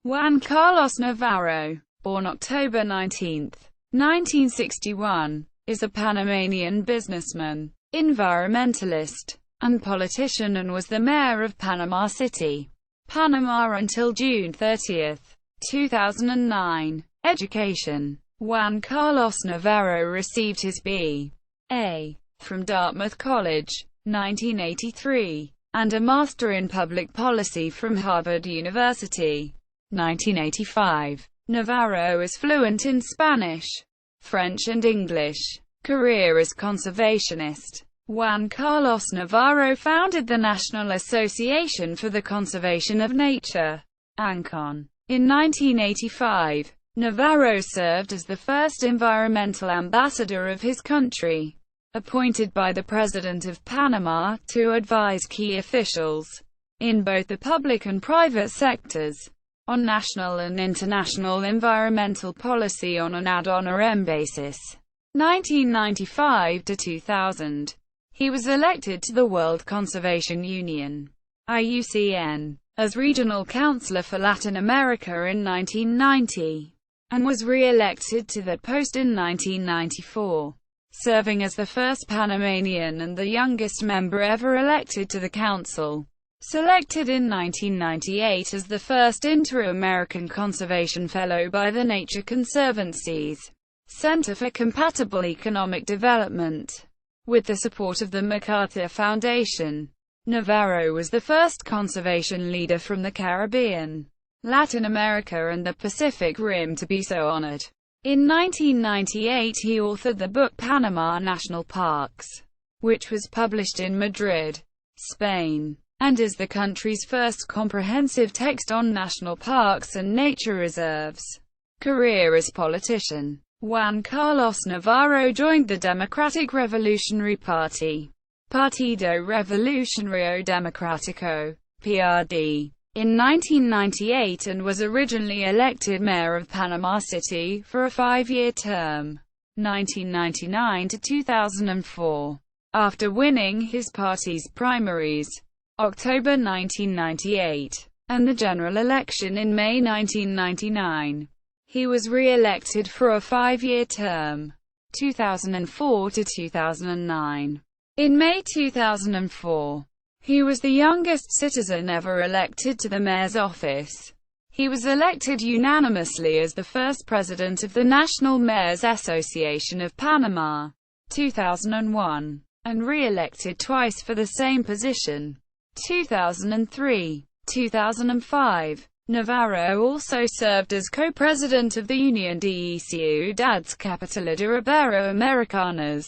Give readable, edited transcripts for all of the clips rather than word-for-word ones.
Juan Carlos Navarro, born October 19, 1961, is a Panamanian businessman, environmentalist, and politician and was the mayor of Panama City, Panama until June 30, 2009. Education. Juan Carlos Navarro received his B.A. from Dartmouth College, 1983, and a Master in Public Policy from Harvard University, 1985. Navarro is fluent in Spanish, French and English. Career as conservationist. Juan Carlos Navarro founded the National Association for the Conservation of Nature, ANCON. In 1985, Navarro served as the first environmental ambassador of his country, appointed by the President of Panama to advise key officials, in both the public and private sectors, on national and international environmental policy on an ad honorem basis. 1995 to 2000. He was elected to the World Conservation Union, IUCN, as Regional Counselor for Latin America in 1990, and was re-elected to that post in 1994, serving as the first Panamanian and the youngest member ever elected to the council. Selected in 1998 as the first Inter-American Conservation Fellow by the Nature Conservancy's Center for Compatible Economic Development, with the support of the MacArthur Foundation. Navarro was the first conservation leader from the Caribbean, Latin America and the Pacific Rim to be so honored. In 1998 he authored the book Panama National Parks, which was published in Madrid, Spain, and is the country's first comprehensive text on national parks and nature reserves. Career as politician. Juan Carlos Navarro joined the Democratic Revolutionary Party, Partido Revolucionario Democrático, PRD, in 1998 and was originally elected mayor of Panama City for a 5-year term, 1999 to 2004. After winning his party's primaries, October 1998, and the general election in May 1999, he was re-elected for a 5-year term, 2004 to 2009. In May 2004, he was the youngest citizen ever elected to the mayor's office. He was elected unanimously as the first president of the National Mayors Association of Panama, 2001, and re-elected twice for the same position, 2003, 2005. Navarro also served as co-president of the Unión de Ciudades Capital Ibero-Americanas,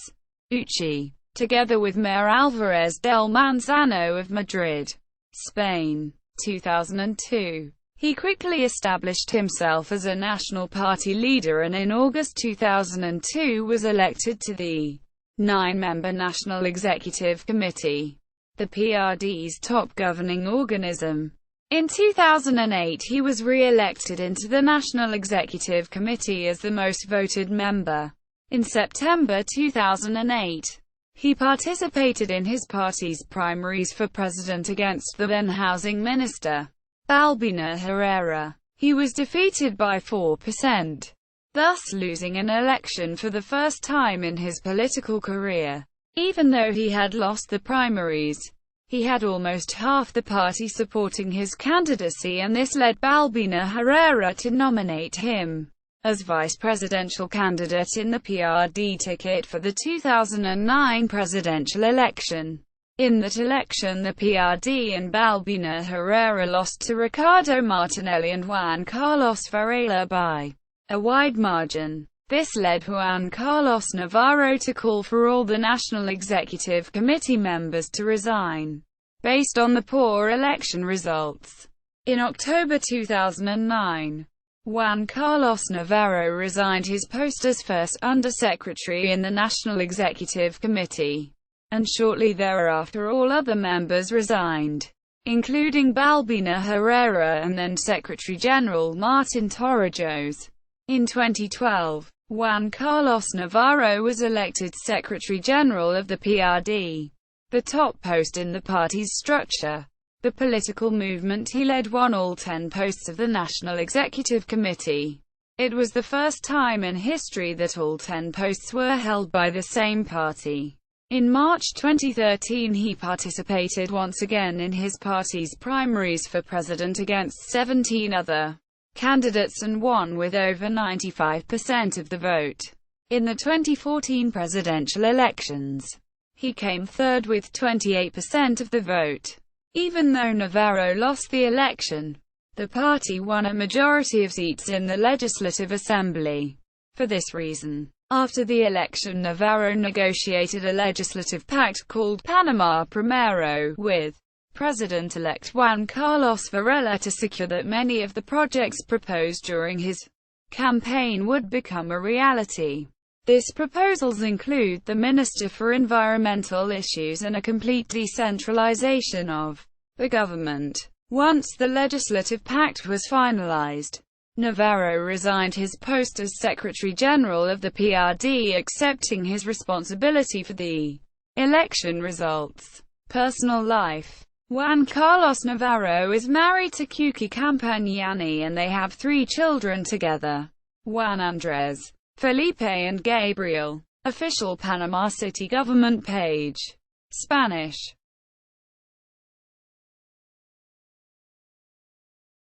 UCI, together with Mayor Álvarez del Manzano of Madrid, Spain, 2002. He quickly established himself as a national party leader and in August 2002 was elected to the 9-member National Executive Committee, the PRD's top governing organism. In 2008 he was re-elected into the National Executive Committee as the most voted member. In September 2008, he participated in his party's primaries for president against the then housing minister, Balbina Herrera. He was defeated by 4%, thus losing an election for the first time in his political career. Even though he had lost the primaries, he had almost half the party supporting his candidacy, and this led Balbina Herrera to nominate him as vice presidential candidate in the PRD ticket for the 2009 presidential election. In that election the PRD and Balbina Herrera lost to Ricardo Martinelli and Juan Carlos Varela by a wide margin. This led Juan Carlos Navarro to call for all the National Executive Committee members to resign, based on the poor election results. In October 2009, Juan Carlos Navarro resigned his post as first Undersecretary in the National Executive Committee, and shortly thereafter all other members resigned, including Balbina Herrera and then Secretary General Martin Torrijos. In 2012, Juan Carlos Navarro was elected Secretary General of the PRD, the top post in the party's structure. The political movement he led won all 10 posts of the National Executive Committee. It was the first time in history that all 10 posts were held by the same party. In March 2013 he participated once again in his party's primaries for president against 17 other candidates and won with over 95% of the vote. In the 2014 presidential elections, he came third with 28% of the vote. Even though Navarro lost the election, the party won a majority of seats in the Legislative Assembly. For this reason, after the election Navarro negotiated a legislative pact called Panama Primero with President-elect Juan Carlos Varela to secure that many of the projects proposed during his campaign would become a reality. These proposals include the Minister for Environmental Issues and a complete decentralization of the government. Once the legislative pact was finalized, Navarro resigned his post as Secretary General of the PRD, accepting his responsibility for the election results. Personal life. Juan Carlos Navarro is married to Cuqui Campagnani and they have 3 children together: Juan Andres, Felipe and Gabriel. Official Panama City government page. Spanish.